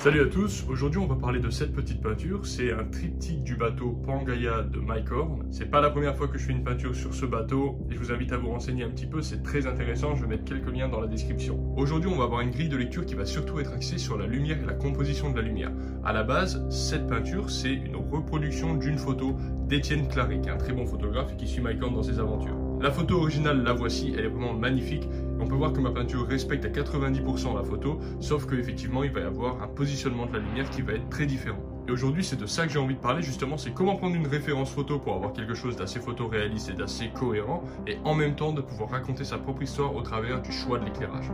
Salut à tous, aujourd'hui on va parler de cette petite peinture, c'est un triptyque du bateau Pangaea de Mike Horn. C'est pas la première fois que je fais une peinture sur ce bateau et je vous invite à vous renseigner un petit peu, c'est très intéressant, je vais mettre quelques liens dans la description. Aujourd'hui on va avoir une grille de lecture qui va surtout être axée sur la lumière et la composition de la lumière. À la base, cette peinture c'est une reproduction d'une photo d'Étienne Claret, qui est un très bon photographe et qui suit Mike Horn dans ses aventures. La photo originale, la voici, elle est vraiment magnifique. On peut voir que ma peinture respecte à 90% la photo, sauf qu'effectivement il va y avoir un positionnement de la lumière qui va être très différent. Et aujourd'hui c'est de ça que j'ai envie de parler justement, c'est comment prendre une référence photo pour avoir quelque chose d'assez photoréaliste et d'assez cohérent, et en même temps de pouvoir raconter sa propre histoire au travers du choix de l'éclairage.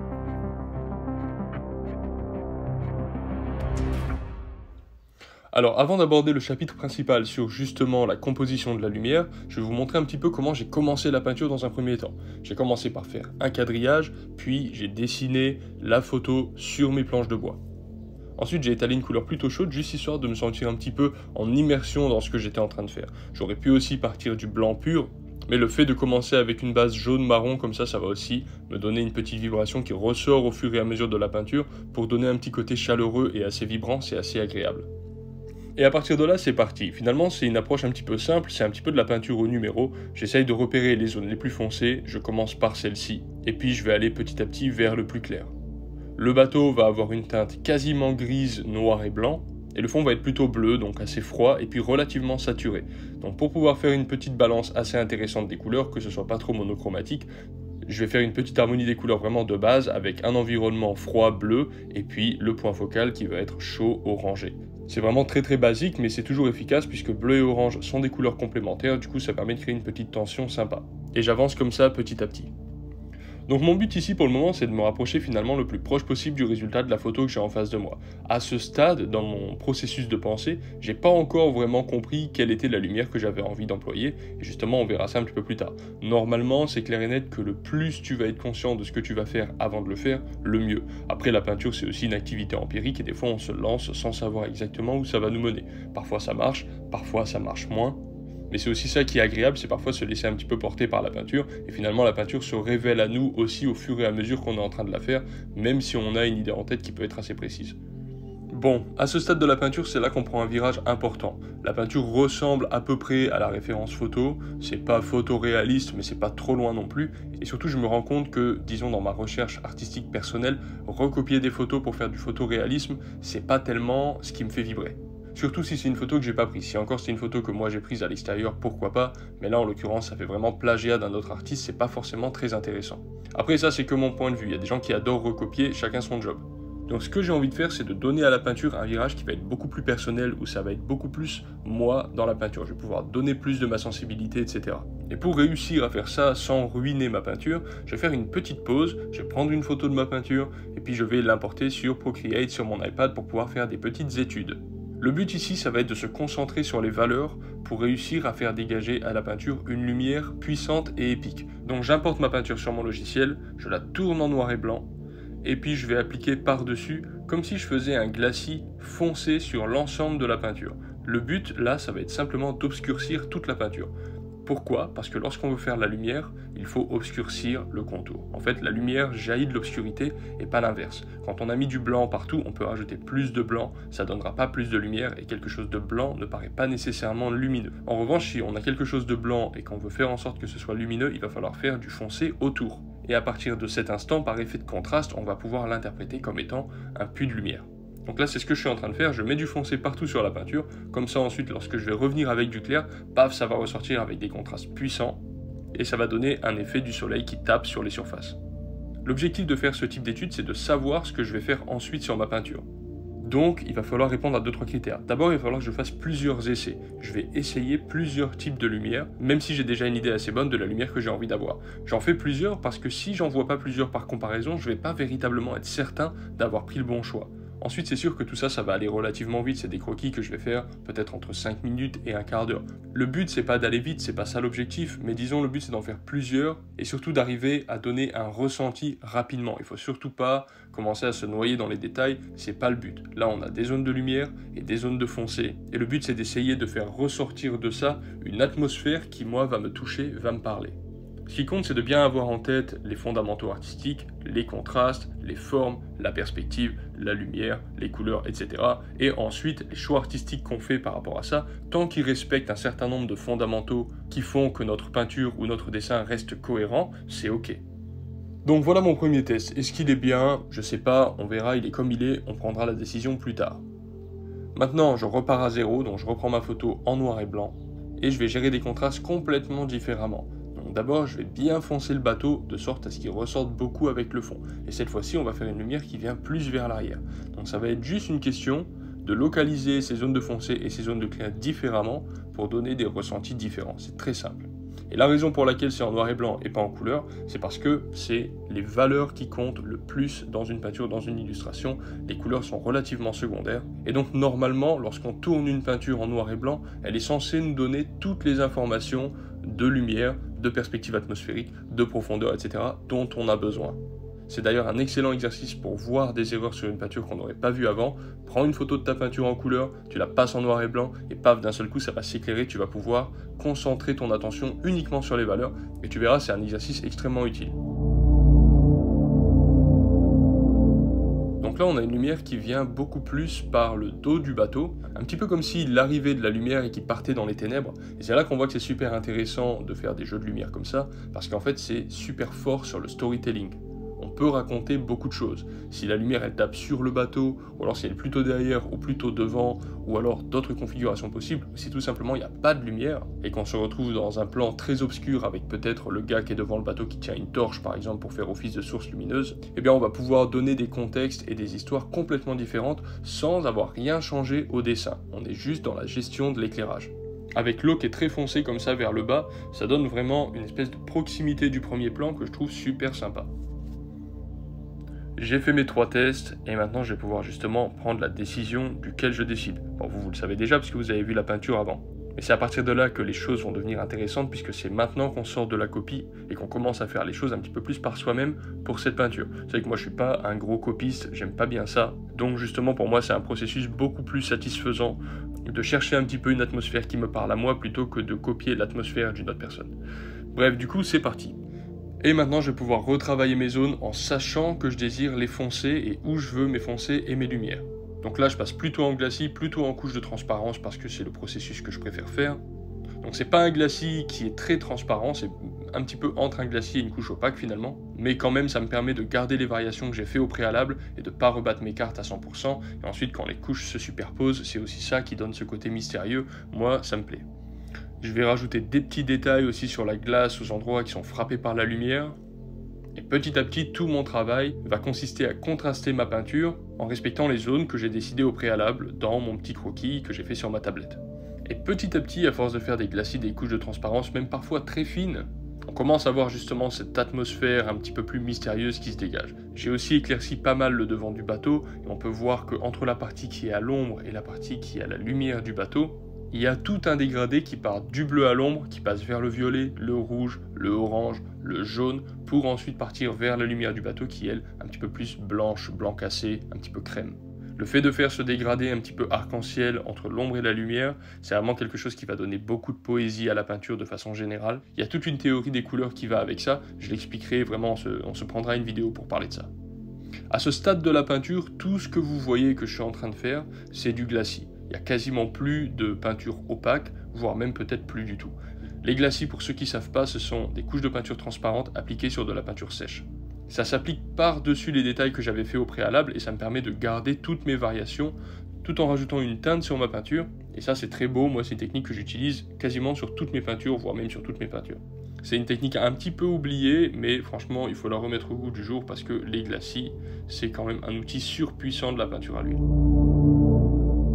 Alors avant d'aborder le chapitre principal sur justement la composition de la lumière, je vais vous montrer un petit peu comment j'ai commencé la peinture dans un premier temps. J'ai commencé par faire un quadrillage, puis j'ai dessiné la photo sur mes planches de bois. Ensuite j'ai étalé une couleur plutôt chaude, juste histoire de me sentir un petit peu en immersion dans ce que j'étais en train de faire. J'aurais pu aussi partir du blanc pur, mais le fait de commencer avec une base jaune-marron comme ça va aussi me donner une petite vibration qui ressort au fur et à mesure de la peinture pour donner un petit côté chaleureux et assez vibrant, c'est assez agréable. Et à partir de là, c'est parti. Finalement, c'est une approche un petit peu simple, c'est un petit peu de la peinture au numéro. J'essaye de repérer les zones les plus foncées, je commence par celle-ci, et puis je vais aller petit à petit vers le plus clair. Le bateau va avoir une teinte quasiment grise, noir et blanc, et le fond va être plutôt bleu, donc assez froid, et puis relativement saturé. Donc pour pouvoir faire une petite balance assez intéressante des couleurs, que ce soit pas trop monochromatique, je vais faire une petite harmonie des couleurs vraiment de base, avec un environnement froid bleu, et puis le point focal qui va être chaud orangé. C'est vraiment très basique, mais c'est toujours efficace puisque bleu et orange sont des couleurs complémentaires, du coup ça permet de créer une petite tension sympa. Et j'avance comme ça petit à petit. Donc mon but ici pour le moment c'est de me rapprocher finalement le plus proche possible du résultat de la photo que j'ai en face de moi. À ce stade, dans mon processus de pensée, j'ai pas encore vraiment compris quelle était la lumière que j'avais envie d'employer, et justement on verra ça un petit peu plus tard. Normalement c'est clair et net que le plus tu vas être conscient de ce que tu vas faire avant de le faire, le mieux. Après la peinture c'est aussi une activité empirique et des fois on se lance sans savoir exactement où ça va nous mener. Parfois ça marche moins. Mais c'est aussi ça qui est agréable, c'est parfois se laisser un petit peu porter par la peinture, et finalement la peinture se révèle à nous aussi au fur et à mesure qu'on est en train de la faire, même si on a une idée en tête qui peut être assez précise. Bon, à ce stade de la peinture, c'est là qu'on prend un virage important. La peinture ressemble à peu près à la référence photo, c'est pas photoréaliste, mais c'est pas trop loin non plus, et surtout je me rends compte que, disons dans ma recherche artistique personnelle, recopier des photos pour faire du photoréalisme, c'est pas tellement ce qui me fait vibrer. Surtout si c'est une photo que j'ai pas prise. Si encore c'est une photo que moi j'ai prise à l'extérieur, pourquoi pas, mais là en l'occurrence ça fait vraiment plagiat d'un autre artiste, c'est pas forcément très intéressant. Après ça c'est que mon point de vue, il y a des gens qui adorent recopier, chacun son job. Donc ce que j'ai envie de faire c'est de donner à la peinture un virage qui va être beaucoup plus personnel, où ça va être beaucoup plus moi dans la peinture, je vais pouvoir donner plus de ma sensibilité, etc. Et pour réussir à faire ça sans ruiner ma peinture, je vais faire une petite pause, je vais prendre une photo de ma peinture, et puis je vais l'importer sur Procreate, sur mon iPad pour pouvoir faire des petites études. Le but ici, ça va être de se concentrer sur les valeurs pour réussir à faire dégager à la peinture une lumière puissante et épique. Donc j'importe ma peinture sur mon logiciel, je la tourne en noir et blanc, et puis je vais appliquer par-dessus, comme si je faisais un glacis foncé sur l'ensemble de la peinture. Le but, là, ça va être simplement d'obscurcir toute la peinture. Pourquoi ? Parce que lorsqu'on veut faire la lumière, il faut obscurcir le contour. En fait, la lumière jaillit de l'obscurité et pas l'inverse. Quand on a mis du blanc partout, on peut rajouter plus de blanc, ça donnera pas plus de lumière et quelque chose de blanc ne paraît pas nécessairement lumineux. En revanche, si on a quelque chose de blanc et qu'on veut faire en sorte que ce soit lumineux, il va falloir faire du foncé autour. Et à partir de cet instant, par effet de contraste, on va pouvoir l'interpréter comme étant un puits de lumière. Donc là c'est ce que je suis en train de faire, je mets du foncé partout sur la peinture, comme ça ensuite lorsque je vais revenir avec du clair, paf, ça va ressortir avec des contrastes puissants, et ça va donner un effet du soleil qui tape sur les surfaces. L'objectif de faire ce type d'étude, c'est de savoir ce que je vais faire ensuite sur ma peinture. Donc il va falloir répondre à 2-3 critères. D'abord il va falloir que je fasse plusieurs essais. Je vais essayer plusieurs types de lumière, même si j'ai déjà une idée assez bonne de la lumière que j'ai envie d'avoir. J'en fais plusieurs parce que si j'en vois pas plusieurs par comparaison, je vais pas véritablement être certain d'avoir pris le bon choix. Ensuite, c'est sûr que tout ça, ça va aller relativement vite. C'est des croquis que je vais faire peut-être entre 5 minutes et un quart d'heure. Le but, c'est pas d'aller vite, c'est pas ça l'objectif, mais disons le but, c'est d'en faire plusieurs et surtout d'arriver à donner un ressenti rapidement. Il faut surtout pas commencer à se noyer dans les détails, c'est pas le but. Là, on a des zones de lumière et des zones de foncé. Et le but, c'est d'essayer de faire ressortir de ça une atmosphère qui, moi, va me toucher, va me parler. Ce qui compte, c'est de bien avoir en tête les fondamentaux artistiques, les contrastes, les formes, la perspective, la lumière, les couleurs, etc. Et ensuite, les choix artistiques qu'on fait par rapport à ça, tant qu'ils respectent un certain nombre de fondamentaux qui font que notre peinture ou notre dessin reste cohérent, c'est ok. Donc voilà mon premier test. Est-ce qu'il est bien? Je sais pas, on verra, il est comme il est, on prendra la décision plus tard. Maintenant, je repars à zéro, donc je reprends ma photo en noir et blanc, et je vais gérer des contrastes complètement différemment. Donc d'abord, je vais bien foncer le bateau, de sorte à ce qu'il ressorte beaucoup avec le fond. Et cette fois-ci, on va faire une lumière qui vient plus vers l'arrière. Donc ça va être juste une question de localiser ces zones de foncé et ces zones de clair différemment pour donner des ressentis différents. C'est très simple. Et la raison pour laquelle c'est en noir et blanc et pas en couleur, c'est parce que c'est les valeurs qui comptent le plus dans une peinture, dans une illustration. Les couleurs sont relativement secondaires. Et donc normalement, lorsqu'on tourne une peinture en noir et blanc, elle est censée nous donner toutes les informations de lumière, de perspective atmosphérique, de profondeur, etc. dont on a besoin. C'est d'ailleurs un excellent exercice pour voir des erreurs sur une peinture qu'on n'aurait pas vue avant. Prends une photo de ta peinture en couleur, tu la passes en noir et blanc, et paf, d'un seul coup, ça va s'éclairer, tu vas pouvoir concentrer ton attention uniquement sur les valeurs, et tu verras, c'est un exercice extrêmement utile. Donc là, on a une lumière qui vient beaucoup plus par le dos du bateau, un petit peu comme s'il arrivait de la lumière et qu'il partait dans les ténèbres. Et c'est là qu'on voit que c'est super intéressant de faire des jeux de lumière comme ça, parce qu'en fait, c'est super fort sur le storytelling. On peut raconter beaucoup de choses. Si la lumière elle tape sur le bateau, ou alors si elle est plutôt derrière ou plutôt devant, ou alors d'autres configurations possibles, si tout simplement il n'y a pas de lumière, et qu'on se retrouve dans un plan très obscur avec peut-être le gars qui est devant le bateau qui tient une torche par exemple pour faire office de source lumineuse, eh bien on va pouvoir donner des contextes et des histoires complètement différentes sans avoir rien changé au dessin. On est juste dans la gestion de l'éclairage. Avec l'eau qui est très foncée comme ça vers le bas, ça donne vraiment une espèce de proximité du premier plan que je trouve super sympa. J'ai fait mes 3 tests et maintenant je vais pouvoir justement prendre la décision duquel je décide. Bon, vous le savez déjà parce que vous avez vu la peinture avant. Mais c'est à partir de là que les choses vont devenir intéressantes puisque c'est maintenant qu'on sort de la copie et qu'on commence à faire les choses un petit peu plus par soi-même pour cette peinture. Vous savez que moi je suis pas un gros copiste, j'aime pas bien ça. Donc justement pour moi c'est un processus beaucoup plus satisfaisant de chercher un petit peu une atmosphère qui me parle à moi plutôt que de copier l'atmosphère d'une autre personne. Bref, du coup c'est parti. Et maintenant, je vais pouvoir retravailler mes zones en sachant que je désire les foncés et où je veux mes foncés et mes lumières. Donc là, je passe plutôt en glacis, plutôt en couche de transparence parce que c'est le processus que je préfère faire. Donc c'est pas un glacis qui est très transparent, c'est un petit peu entre un glacis et une couche opaque finalement. Mais quand même, ça me permet de garder les variations que j'ai fait au préalable et de pas rebattre mes cartes à 100%. Et ensuite, quand les couches se superposent, c'est aussi ça qui donne ce côté mystérieux. Moi, ça me plaît. Je vais rajouter des petits détails aussi sur la glace aux endroits qui sont frappés par la lumière. Et petit à petit, tout mon travail va consister à contraster ma peinture en respectant les zones que j'ai décidées au préalable dans mon petit croquis que j'ai fait sur ma tablette. Et petit à petit, à force de faire des glacis, des couches de transparence, même parfois très fines, on commence à voir justement cette atmosphère un petit peu plus mystérieuse qui se dégage. J'ai aussi éclairci pas mal le devant du bateau, et on peut voir qu'entre la partie qui est à l'ombre et la partie qui est à la lumière du bateau, il y a tout un dégradé qui part du bleu à l'ombre, qui passe vers le violet, le rouge, le orange, le jaune, pour ensuite partir vers la lumière du bateau qui, elle, un petit peu plus blanche, blanc cassé, un petit peu crème. Le fait de faire ce dégradé un petit peu arc-en-ciel entre l'ombre et la lumière, c'est vraiment quelque chose qui va donner beaucoup de poésie à la peinture de façon générale. Il y a toute une théorie des couleurs qui va avec ça, je l'expliquerai vraiment, on se prendra une vidéo pour parler de ça. À ce stade de la peinture, tout ce que vous voyez que je suis en train de faire, c'est du glacis. Il n'y a quasiment plus de peinture opaque, voire même peut-être plus du tout. Les glacis, pour ceux qui ne savent pas, ce sont des couches de peinture transparente appliquées sur de la peinture sèche. Ça s'applique par-dessus les détails que j'avais fait au préalable et ça me permet de garder toutes mes variations tout en rajoutant une teinte sur ma peinture. Et ça c'est très beau, moi c'est une technique que j'utilise quasiment sur toutes mes peintures, voire même sur toutes mes peintures. C'est une technique un petit peu oubliée, mais franchement il faut la remettre au goût du jour parce que les glacis, c'est quand même un outil surpuissant de la peinture à l'huile.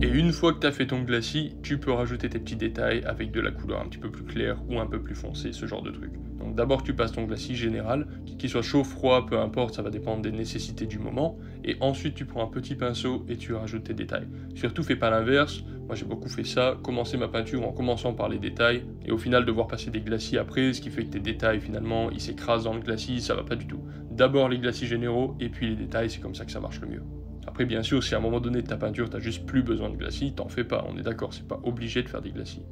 Et une fois que tu as fait ton glacis, tu peux rajouter tes petits détails avec de la couleur un petit peu plus claire ou un peu plus foncée, ce genre de truc. Donc d'abord tu passes ton glacis général, qu'il soit chaud, froid, peu importe, ça va dépendre des nécessités du moment. Et ensuite tu prends un petit pinceau et tu rajoutes tes détails. Surtout fais pas l'inverse, moi j'ai beaucoup fait ça, commencer ma peinture en commençant par les détails, et au final devoir passer des glacis après, ce qui fait que tes détails finalement ils s'écrasent dans le glacis, ça va pas du tout. D'abord les glacis généraux et puis les détails, c'est comme ça que ça marche le mieux. Après, bien sûr, si à un moment donné de ta peinture, tu n'as juste plus besoin de glacis, t'en fais pas, on est d'accord, c'est pas obligé de faire des glacis.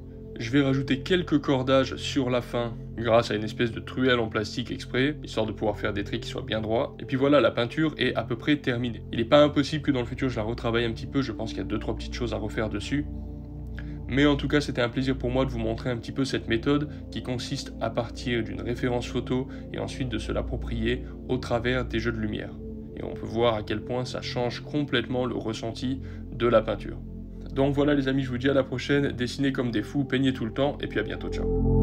Je vais rajouter quelques cordages sur la fin grâce à une espèce de truelle en plastique exprès, histoire de pouvoir faire des traits qui soient bien droits. Et puis voilà, la peinture est à peu près terminée. Il n'est pas impossible que dans le futur je la retravaille un petit peu, je pense qu'il y a 2-3 petites choses à refaire dessus. Mais en tout cas, c'était un plaisir pour moi de vous montrer un petit peu cette méthode qui consiste à partir d'une référence photo et ensuite de se l'approprier au travers des jeux de lumière. Et on peut voir à quel point ça change complètement le ressenti de la peinture. Donc voilà les amis, je vous dis à la prochaine, dessinez comme des fous, peignez tout le temps et puis à bientôt, ciao.